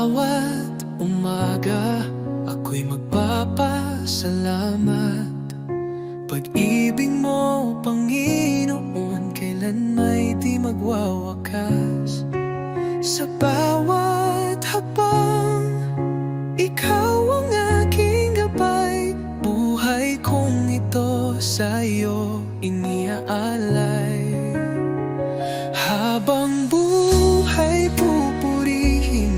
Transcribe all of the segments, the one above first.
bawat umaga, ako'y magpapasalamat. Pag-ibig mo, Panginoon, kailan may di magwawakas. Sa bawat hakbang, ikaw ang aking gabay. Buhay kong ito sa'yo iniaalay. Habang buhay pupurihin,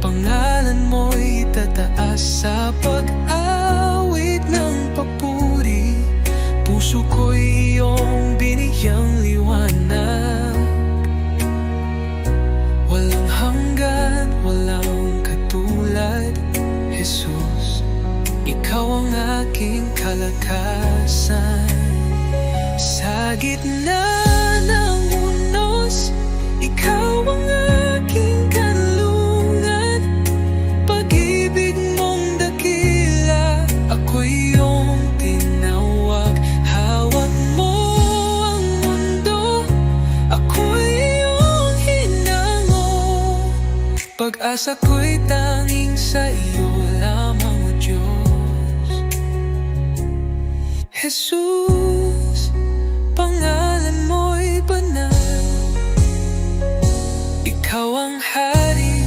pangalan mo'y tataas. Sa pag-awit ng papuri, puso ko'y iyong biniyang liwanag. Walang hanggan, walang katulad, Jesus. Ikaw ang aking kalakasan. Sa gitna ng unos, ikaw ang aking kanlungan. Pag-ibig mong dakila, ako'y iyong tinawag. Hawak mo ang mundo, ako'y iyong hinango. Pag-asa ko'y tanging sa iyo lamang, O Diyos. Jesus, pangalan mo'y banal. Ikaw ang hari,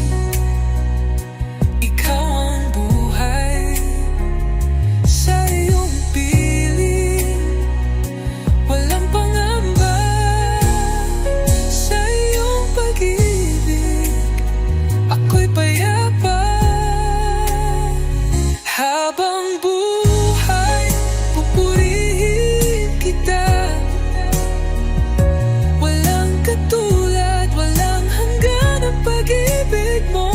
ikaw ang buhay. Sa iyong piling, walang pangamba. Sa iyong pag-ibig, ako'y payapa. Habang buhay, pupurihin kita. Walang katulad, walang hanggan ang pag-ibig mo.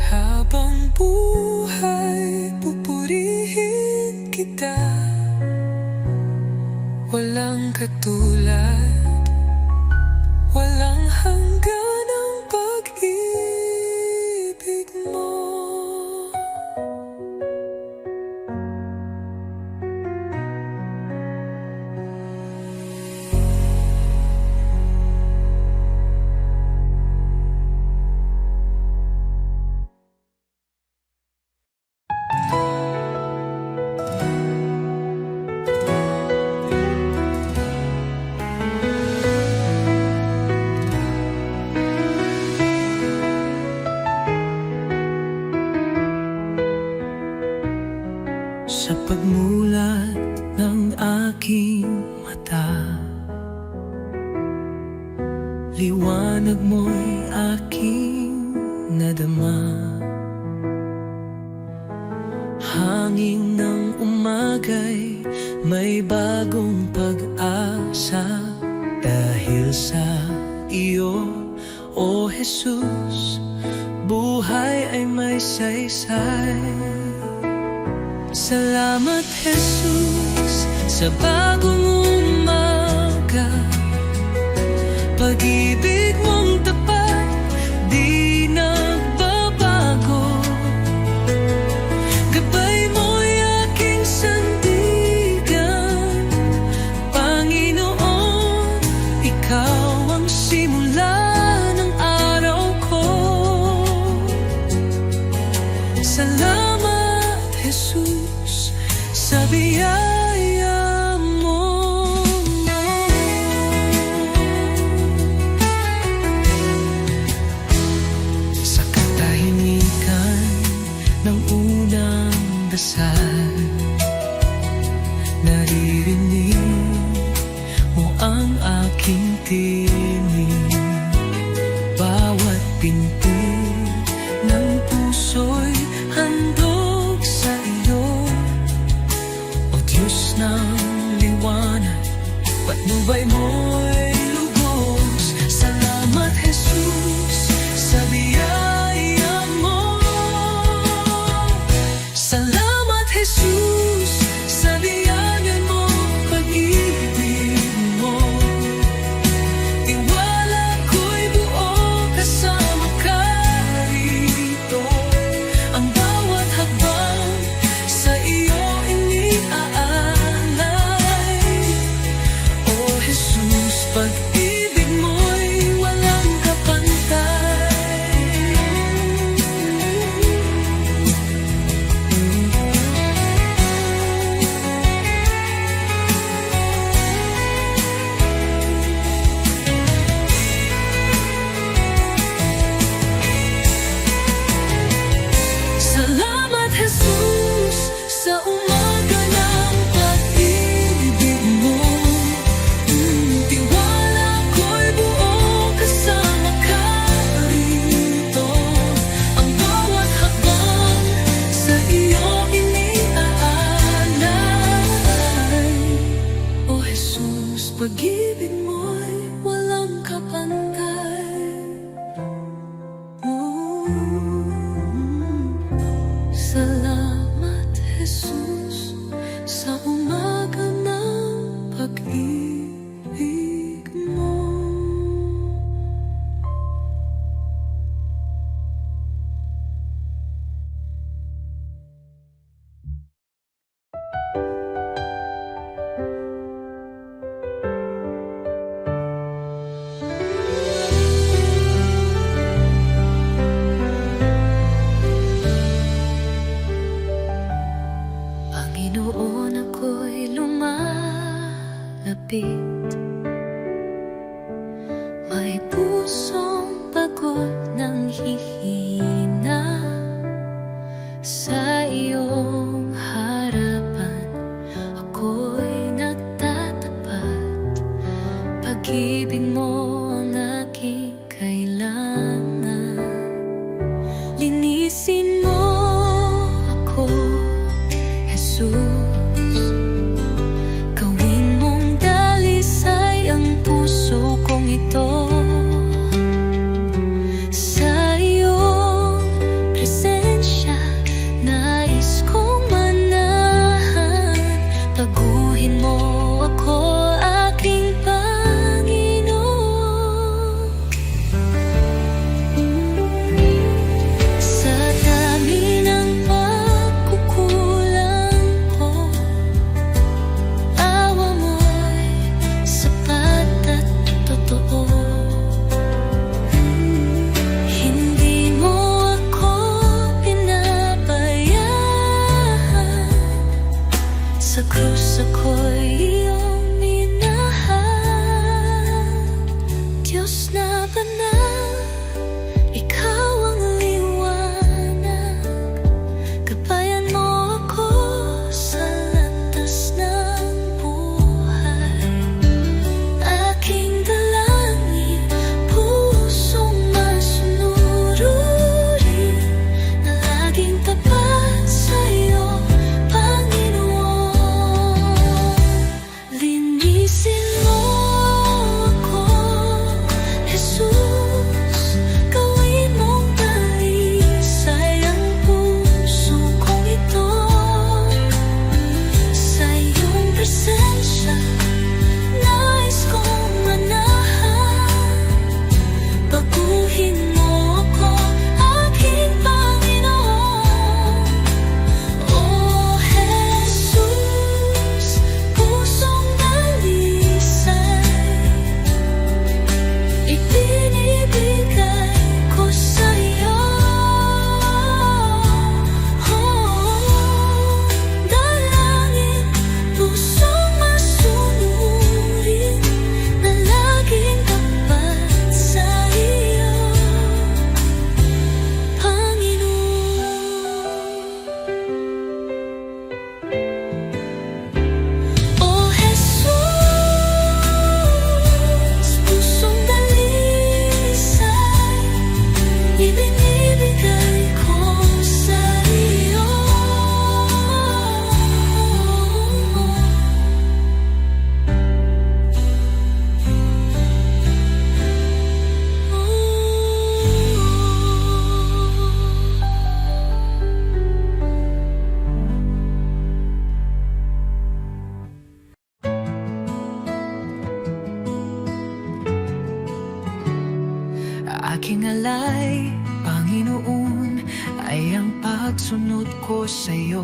Habang buhay, pupurihin kita. Walang katulad, walang hanggan ang pag-ibig mo. Sa pagmulat ng aking mata, liwanag mo'y aking nadama. Hangin ng umaga'y may bagong pag-asa. Dahil sa iyo, O Jesus, buhay ay may saysay. Salamat, Jesus, sa bagong umaga. Pag-ibig mong tapat, di nagbabago. Gabay mo'y aking sandigan. Panginoon, ikaw ang simula ng araw ko. Salamat, Jesus, sa biyaya mo. Sa katahimikan ng unang dasal, naririnig mo ang aking tinig. Bawat pinto ng puso'y handog sa iyo. O Diyos ng liwanag, patnubay mo'y lubos. Salamat, Jesus, sa biyaya mo. Salamat, Jesus, sa biyaya mo, pag-ibig. Pag-ibig mo'y walang kapantay. Salamat, Jesus, sa umaga ng pag-ibig mo. Tiwala ko'y buo kasama ka rito. Ang bawat hakbang sa iyo iniaalay. O Jesus, pag-ibig mo'y walang kapantay. Salamat, Jesus, sa umaga ng pag-ibig mo. Panginoon, ako'y lumalapit. May pusong pagod ng hihina. Sa iyong harapan ako'y nagtatapat. Pag-ibig mo ang aking kailangan. Linisin mo ako, Jesus. Gawin mong dalisay ang puso kong ito. Sa iyong presensya nais kong manahan. Taguhin mo ako, aking Panginoon. Sa dami ng pagkukulang ko, awa mo'y sapat at totoo. Hindi mo ako pinabayaan. Sa krus ako'y iyong minahal. Diyos na banal, ikaw ang liwanag. Gabayan mo ako sa landas ng buhay. Aking dalangin, pusong masunurin, na laging tapat sa'yo, Panginoon. Linisin mo ako, Jesus. Gawin mong dalisay ang puso kong ito. Sa iyong presensya nais kong manahan. Baguhin mo ako, aking Panginoon. O Jesus, pusong dalisay ibinibigay ko sa'yo. Dalangin, pusong masunurin, na laging tapat sa iyo, Panginoon. O Jesus, pusong dalisay ibinibigay ko sa iyo. Aking alay, Panginoon, ay ang pagsunod ko sa'yo.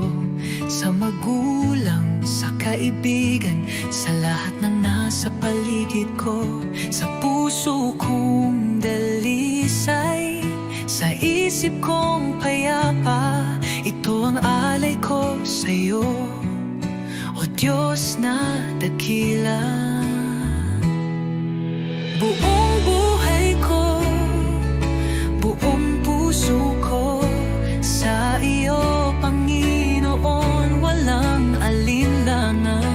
Sa magulang, sa kaibigan, sa lahat ng nasa sa paligid ko, sa puso kong dalisay, sa isip kong payapa. Ito ang alay ko sa'yo, o Diyos na dakila. Buong buhay ko, buong puso ko, sa iyo, Panginoon, walang alinlangan.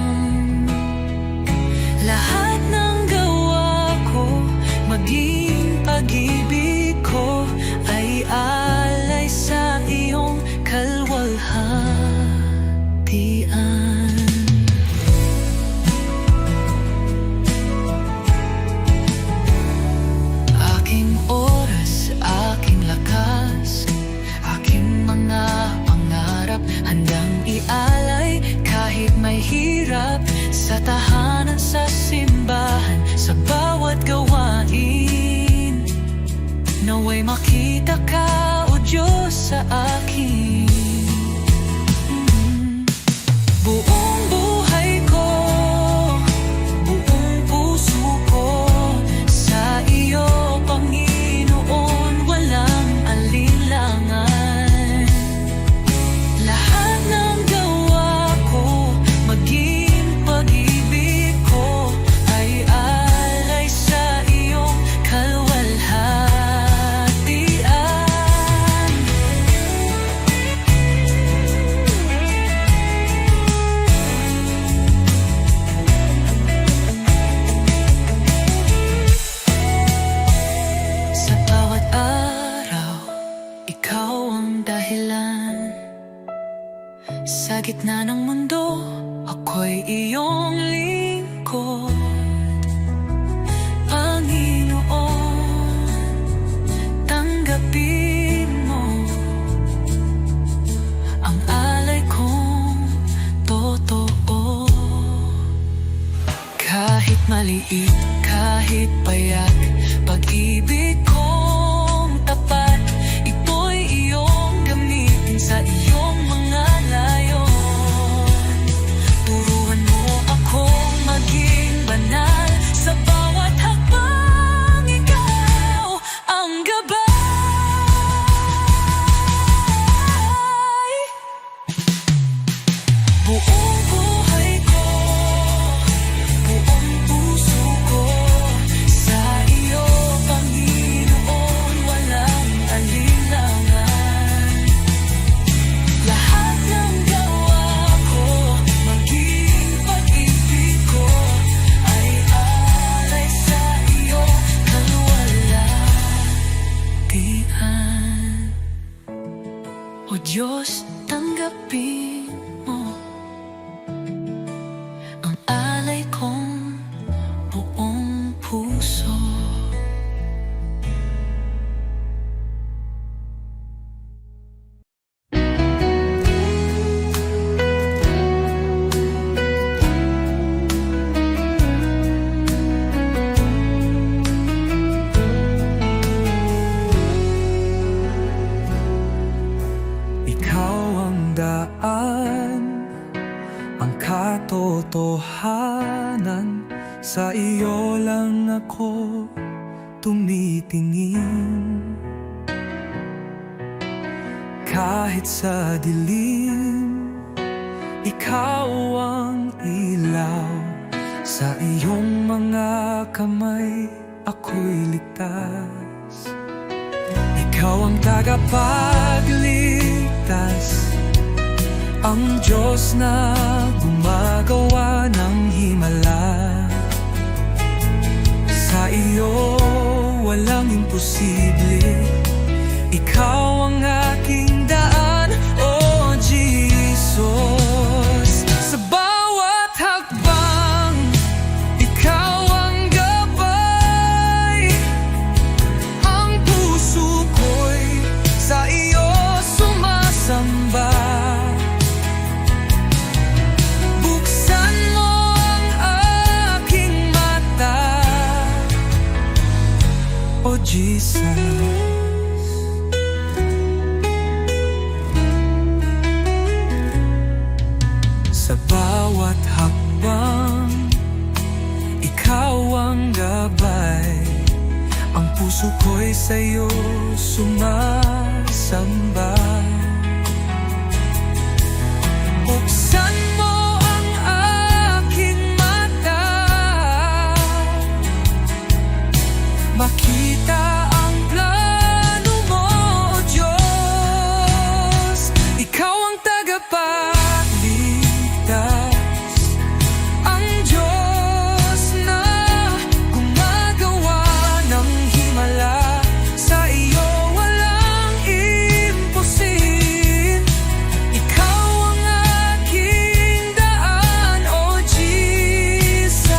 Lahat ng gawa ko, maging pag-ibig ko, ay alay sa iyong kalwalhatian. Aking oras, aking lakas, aking mga pangarap, handang ialay kahit may hirap, sa tahanan, sa simbahan, sa bawat gawain. Naway makita ka, o Diyos, sa akin. Buong buhay ko, buong puso ko, sa iyo, Panginoon, walang alinlangan. Lahat ng gawa ko, maging pag-ibig ko, ay alay sa iyong kalwalhatian. Sa bawat araw, ikaw ang dahilan. Sa gitna ng mundo, ako'y iyong lingkod. Panginoon, tanggapin mo ang alay kong totoo. Kahit maliit, kahit payak, pag-ibig kong tapat, ito'y iyong gamitin sa iyong mga layon. Turuan mo akong maging banal, sa bawat hakbang ikaw ang gabay. Buong buhay ko, buong puso ko, sa iyo, Panginoon, walang alinlangan. Lahat ng gawa ko, maging pag-ibig ko, ay alay sa iyo, kalwalhatian. O Diyos, tanggapin mo ang alay kong buong puso. Ikaw ang daan, ang katotohanan, sa iyo lang ako tumitingin. Kahit sa dilim, ikaw ang ilaw, sa iyong mga kamay ako'y ligtas. Ikaw ang tagapagligtas, ang Diyos na gumagawa ng himala. Sa iyo walang imposible, ikaw ang aking daan, o Jesus. Sa bawat hakbang, ikaw ang gabay. Ang puso ko'y sa iyo sumasamba. Buksan mo ang aking mata, o Jesus. Sa bawat hakbang, ikaw puso ko'y sa'yo sumasamba. Buksan mo ang aking mata, makita ang plano mo, O Diyos. Ikaw ang tagapagligtas, ang Diyos na gumagawa ng himala. Sa iyo walang imposible. Ikaw ang aking daan, O Jesus.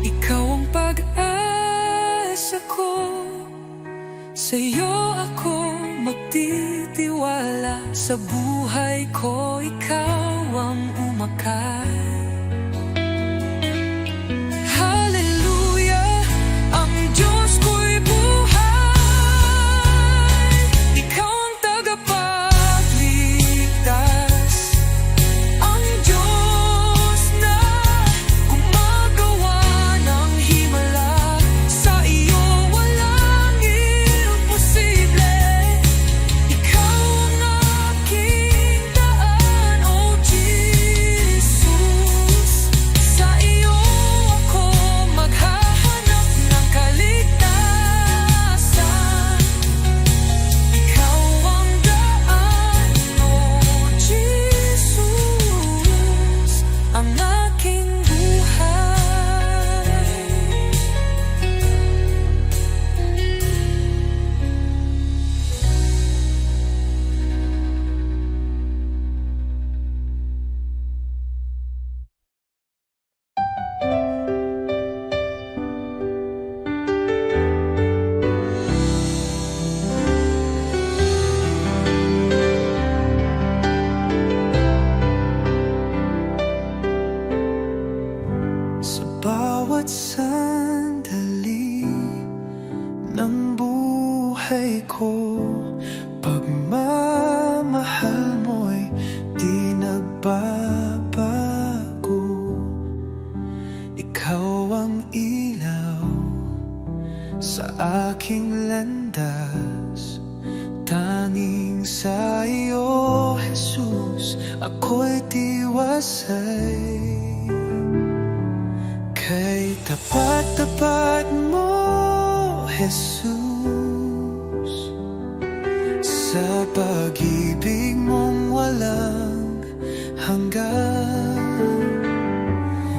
Ikaw ang pag-asa ko, sa'yo ako magtitiwala. Sa buhay ko ikaw ang umakay. Hallelujah, ang Diyos ko'y buhay. Ikaw ang tagapagligtas, ang Diyos na gumagawa ng himala. Sa iyo walang imposible. Ikaw ang aking daan, O Jesus. Sa iyo ako maghahanap ng kaligtasan. Ikaw ang daan, O Jesus, ang aking buhay. Sa bawat sandali ng buhay ko, pagmamahal mo'y di nagbabago. Ikaw ang ilaw sa aking landas, tanging sa iyo, Jesus, ako'y tiwasay. Kay tapat-tapat mo, Jesus, sa pag-ibig mong walang hanggan.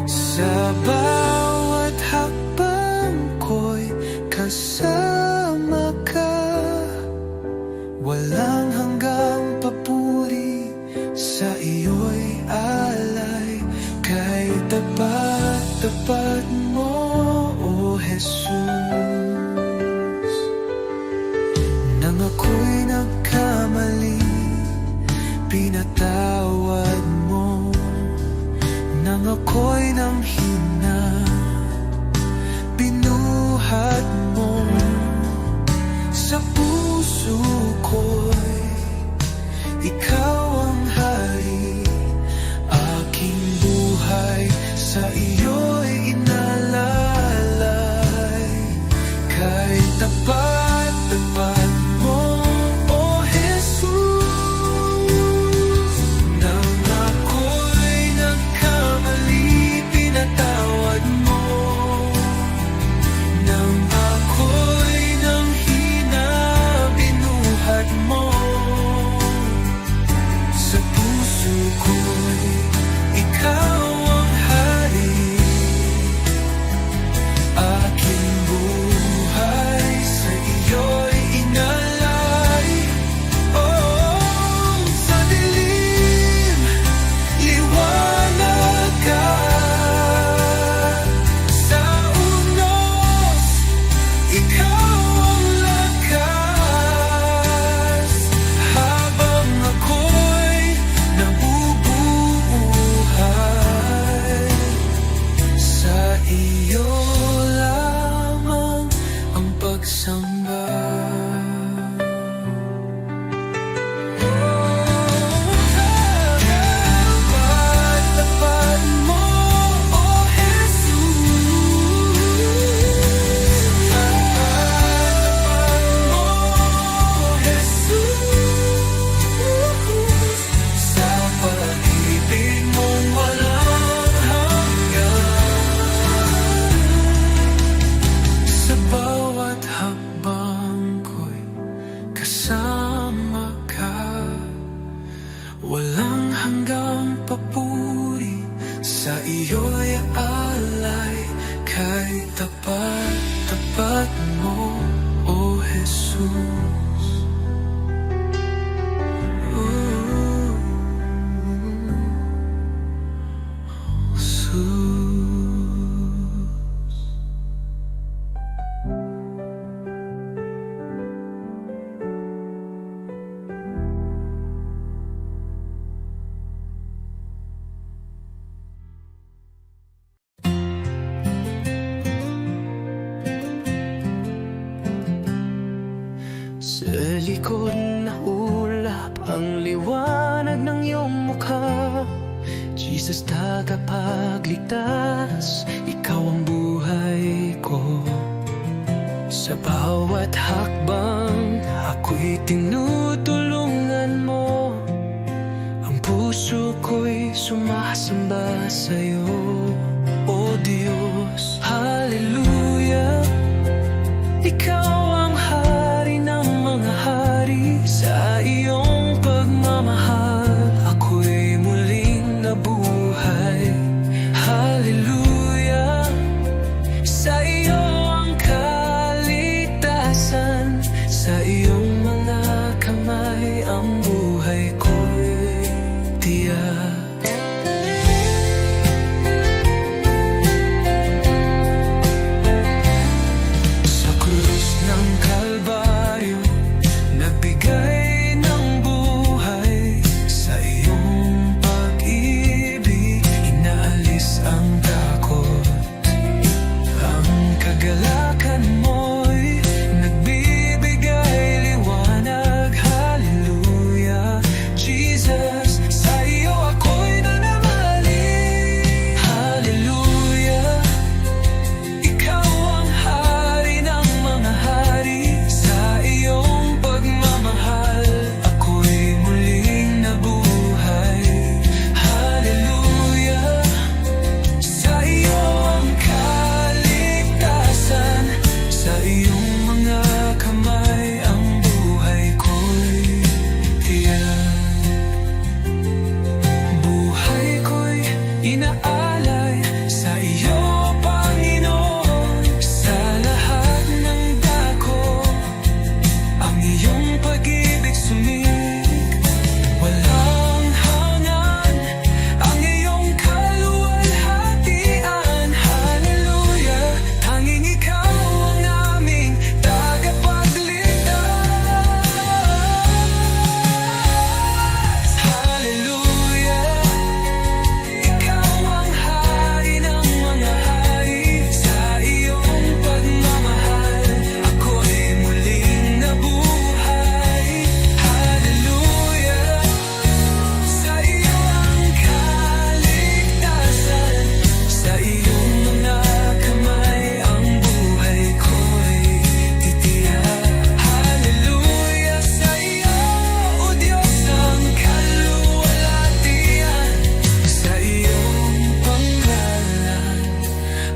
Sa bawat hakbang ko'y kasama ka, walang hanggang papuri, sa iyo'y alay. Kay tapat mo, O Jesus, nang ako'y nagkamali, pinatawad mo. Nang ako'y nanghina, binuhat mo. Sa puso ko'y ikaw ang hari, aking buhay sa iyo'y inalalay. Kay tapat mo, O Jesus, nang ako'y nagkamali, pinatawad mo. Nang ako'y nanghina, binuhat mo. Sa puso ko'y ikaw ang hari, aking buhay sa iyo'y inalay. Oh, sa dilim, liwanag ka. Sa unos, ikaw ang lakas. Habang ako'y nabubuhay, sa iyo lamang ang pagsamba. tapat, tapat mo, O Jesus. Sa likod na ulap ang liwanag ng iyong mukha, Jesus, tagapagligtas, ikaw ang buhay ko. Sa bawat hakbang ako'y tinutulungan mo, ang puso ko'y sumasamba sa'yo, O Diyos. Hallelujah, ikaw ang hari ng mga hari. Sa iyong pagmamahal ako'y muling nabuhay. Hallelujah, sa iyo ang kaligtasan. Sa iyong mga kamay ang buhay ko'y tiyak. Inaalay sa iyo, Panginoon, sa lahat ng dako, ang iyong pag-ibig sumig, walang hangan, ang iyong kaluwalhatian. Hallelujah, tanging ikaw ang aming tagapagligtas. Hallelujah,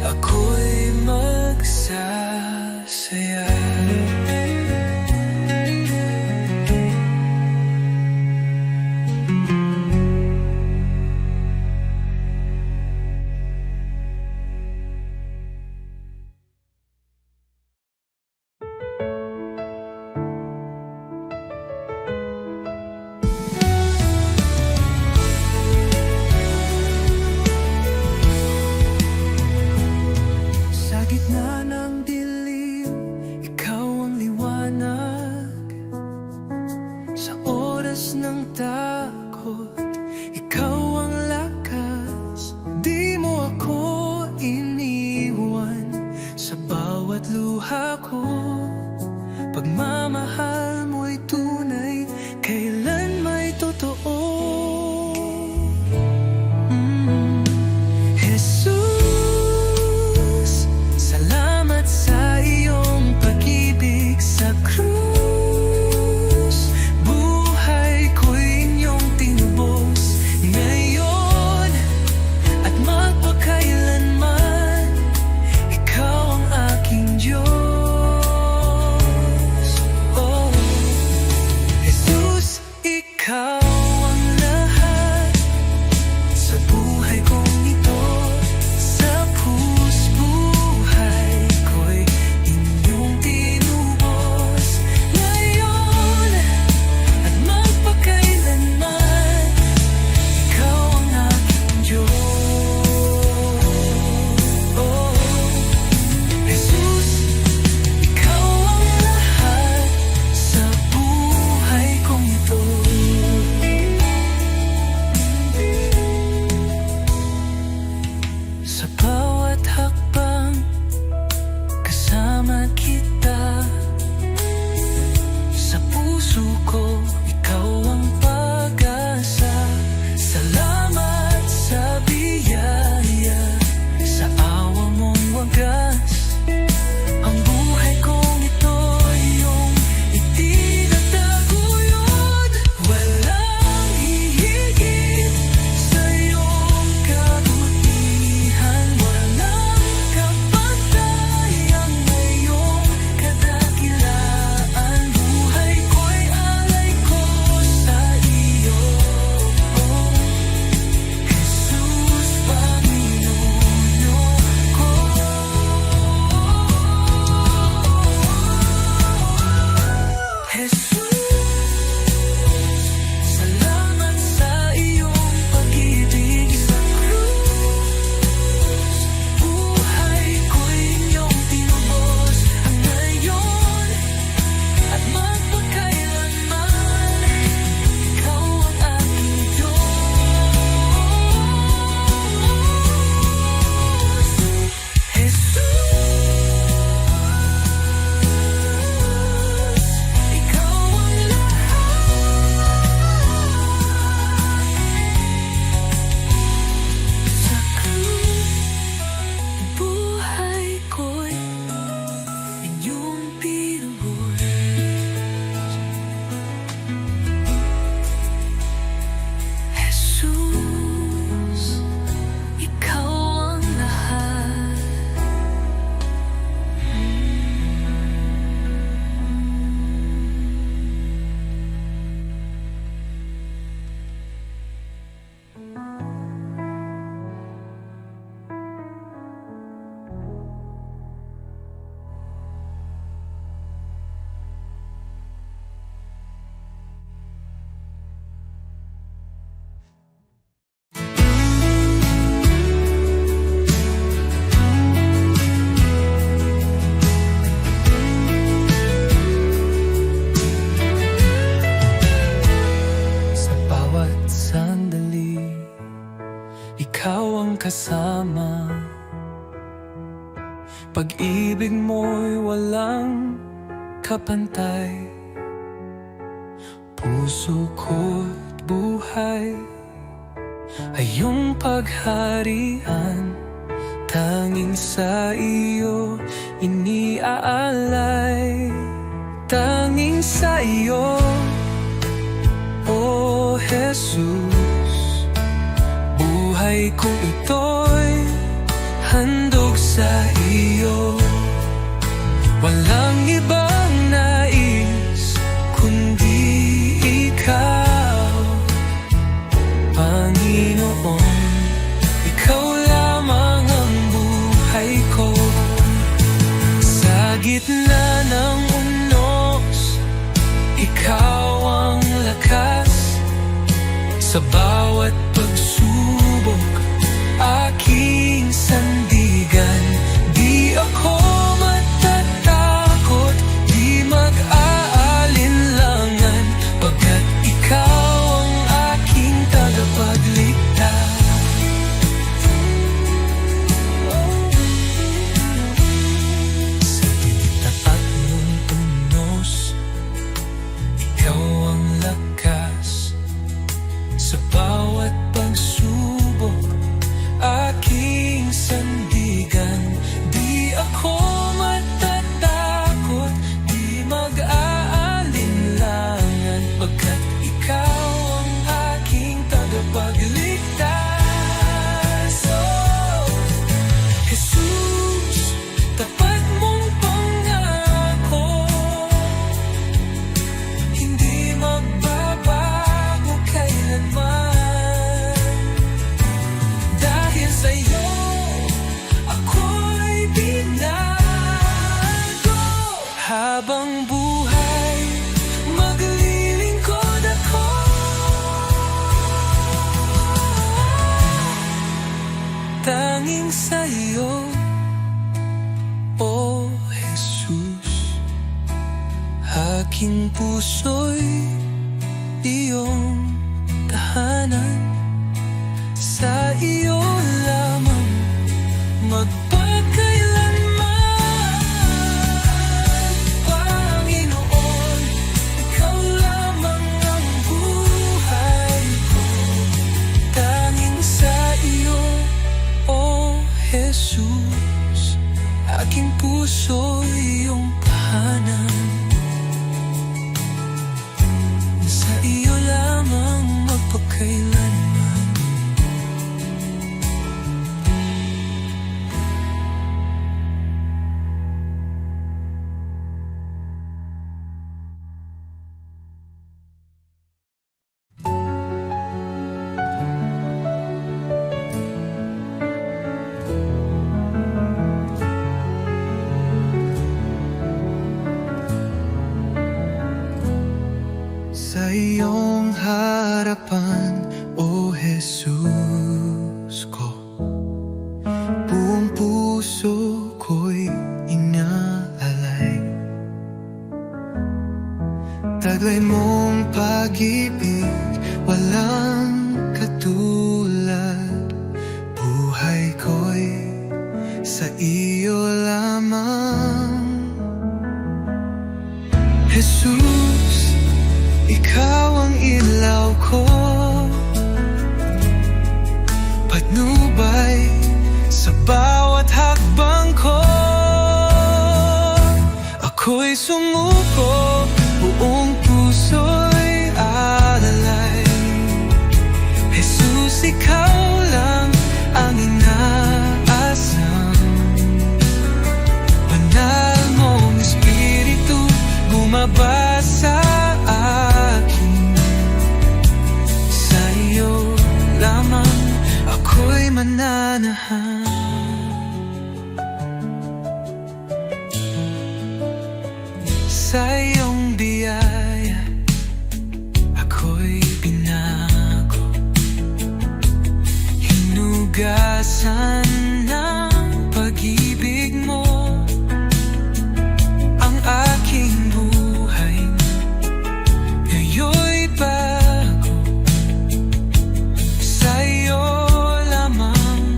ako'y magsasaya. Sa gitna ng dilim, ikaw ang liwanag. Sa oras ng takot, ikaw ang lakas. Di mo ako iniwan sa bawat luha ko. Pagmamahal mo'y tunay, kailan may totoo. Sa iyong pag-ibig sa krus, buhay ko'y inyong tinubos ngayon at magpakailanman. Ikaw ang aking Diyos. pag-ibig mo'y walang kapantay. Puso ko't buhay ay iyong pagharian, tanging sa iyo iniaalay. Tanging sa iyo, O Jesus, buhay ko ito'y handog sa iyo. Walang ibang nais kundi ikaw, Panginoon. Ikaw lamang ang buhay ko. Sa gitna ng unos, ikaw ang lakas. Sa bawat pagsubok, aking sandigan. Di ako matatakot, di mag-aalinlangan, pagkat ikaw ang aking tagapagligtas. Sa tapat mong unos, ikaw ang lakas. Sa bawat pagsubok, aking sandigan. Di ako matatakot, di mag-aalinlangan, pagkat ikaw ang aking tagapagligtas. Oh, Jesus, tapat mong pangako, hindi magbabago kailanman. Dahil sa'yo ako'y binago. Habang buhay, maglilingkod ako. Tanging sa'yo, O Jesus, aking puso'y iyong tahanan. Sa iyo lamang magpakailanman, Panginoon. Ikaw lamang ang buhay ko. Tanging sa iyo, O Jesus, aking puso iyong tahanan. Sa iyo lamang magpakailanman. Sa iyong harapan, O Jesus ko, buong puso ko'y inaalay. Taglay mong pag-ibig, walang katulad. Buhay ko'y sa iyo lamang. Jesus, ikaw ang ilaw ko, patnubay sa bawat hakbang ko. Ako'y sumuko, buong puso'y alalay. Jesus, ikaw lang ang inaasam. Banal mong Espiritu bumaba sa akin. Sa iyo lamang ako'y mananahan. Sa iyong biyaya ako'y binago, hinugasan ng pag-ibig mo ang aking buhay. Ngayon'y bago, sa iyo lamang,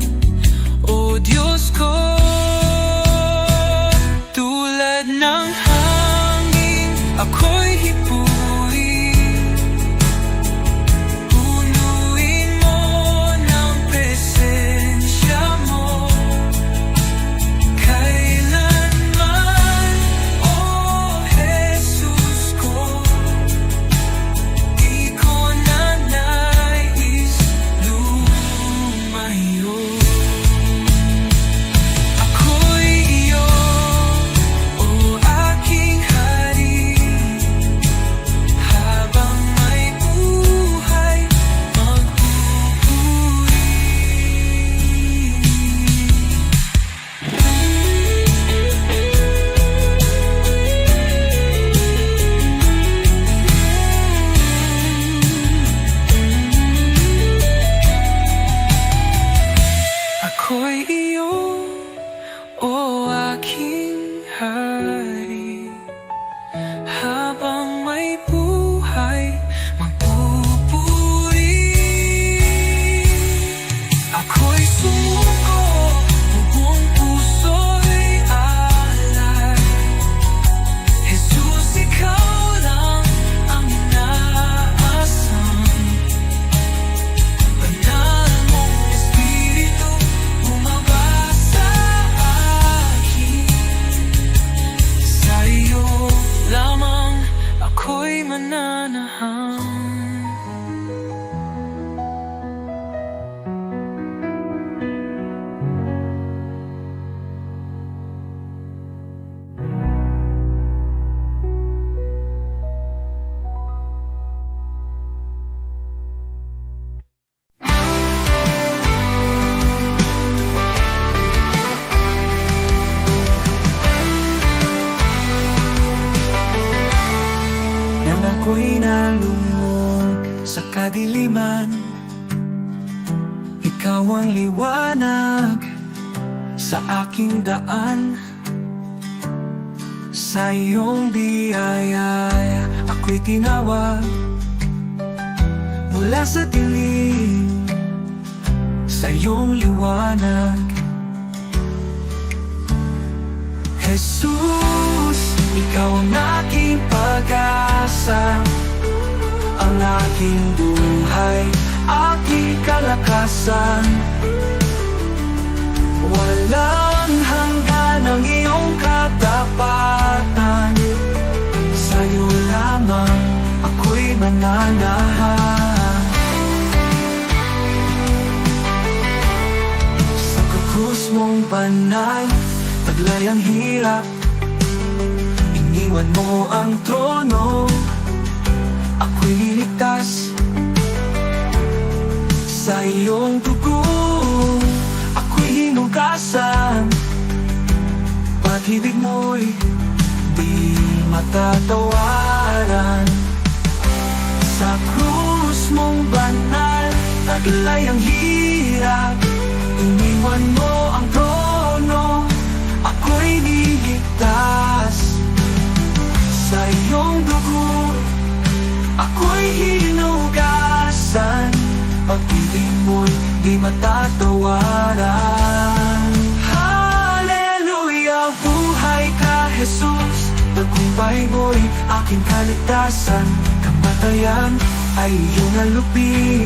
O Diyos ko. nananahan. Nang ako'y nalungog sa kadiliman, ikaw ang liwanag sa aking daan. Sa iyong biyaya ako'y tinawag mula sa dilim, sa iyong liwanag. Jesus, ikaw ang aking pag-asa, ang aking buhay, aking kalakasan. Walang hanggan ang iyong katapatan, sa'yo lamang ako'y mananahan. Sa krus mong banal, taglay ang hirap, iniwan mo ang trono, ako'y liligtas. Sa iyong dugo, ako'y hinugasan. Pag-ibig mo'y di matatawaran. Sa krus mong banal, taglay ang hirap, iniwan mo ang trono, ako'y niligtas. Sa iyong dugo, ako'y hinugasan. Pag-ibig mo'y di matatawaran. Hallelujah, buhay ka, Jesus. Tagumpay mo'y aking kaligtasan. Kamatayan ay iyong nalupi,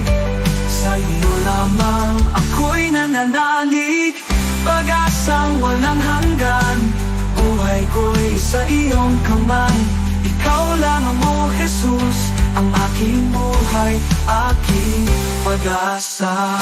sa iyo lamang ako'y nananalig. Pag-asang walang hanggan, buhay ko'y sa iyong kamay. Ikaw lamang mo, Jesus, ang aking buhay, aking pag-asa.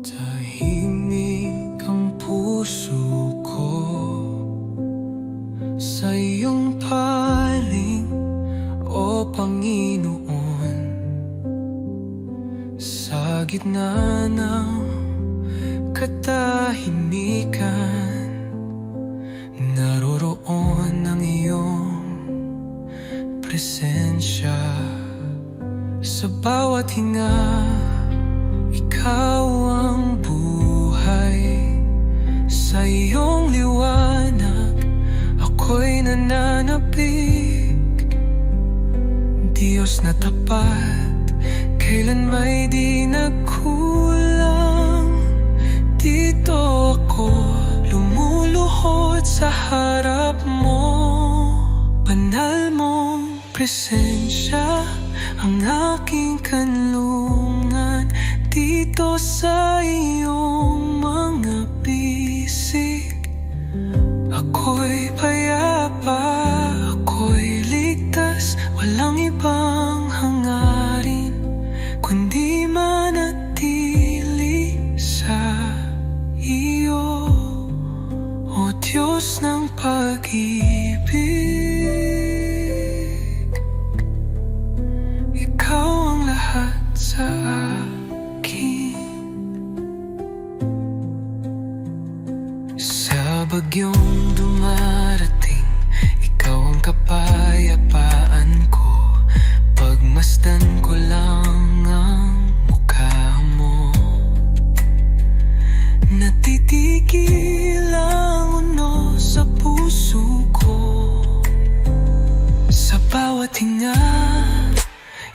Tahimik ang puso ko sa iyong paling, o Panginoon. Sa gitna ng katahimikan, naroroon ang iyong presensya. Sa bawat hinga, ikaw ang buhay. Sa iyong liwanag, ako'y nananapig. Diyos na tapat, kailan may di nagkulang. Dito ako lumuluhod sa harap mo. Banal mong presensya, ang aking kanlungan. Dito sa iyong mga bisig, ako'y payapa, ako'y ligtas. Walang ibang hangarin kundi manatili sa iyo, o Diyos ng pag-ibig. Ikaw ang lahat sa akin. Sa bagyong dumarating, ikaw ang kapayapaan Masdan ko lang ang mukha mo. Natitigil ang uno sa puso ko. Sa bawat hinga,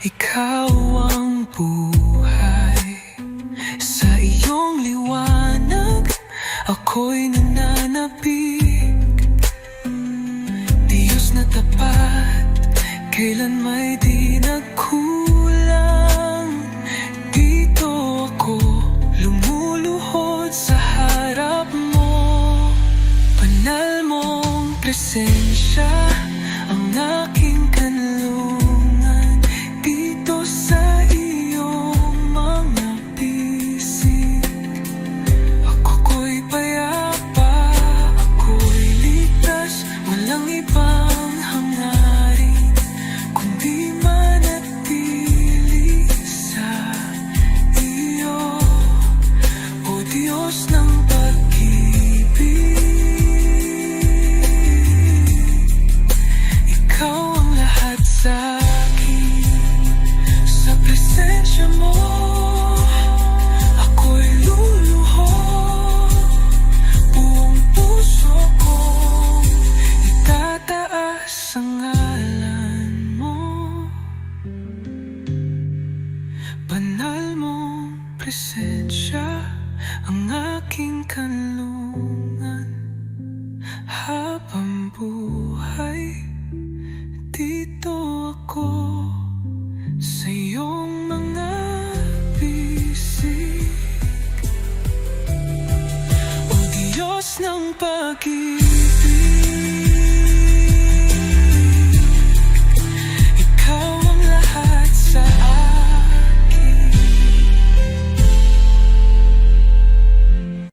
ikaw ang buhay. Sa iyong liwanag, ako'y nananapig. Diyos na tapat, kailan may di nagkulang. Dito ako lumuluhod sa harap mo. Banal mong presensya ang aking kanlungan. Dito sa iyong mga bisig, ako'y payapa, ako'y ligtas. Walang ibang hangarin kundi manatili sa iyo, O Diyos ng pag-ibig. Ikaw ang lahat sa akin. Sa presensya mo, ako'y luluhod. Buong puso kong itataas ang ngalan mo. Banal mong presensya ang aking kanlungan. Habang buhay, dito ako sa iyong mga bisig. O Diyos ng pag-ibig,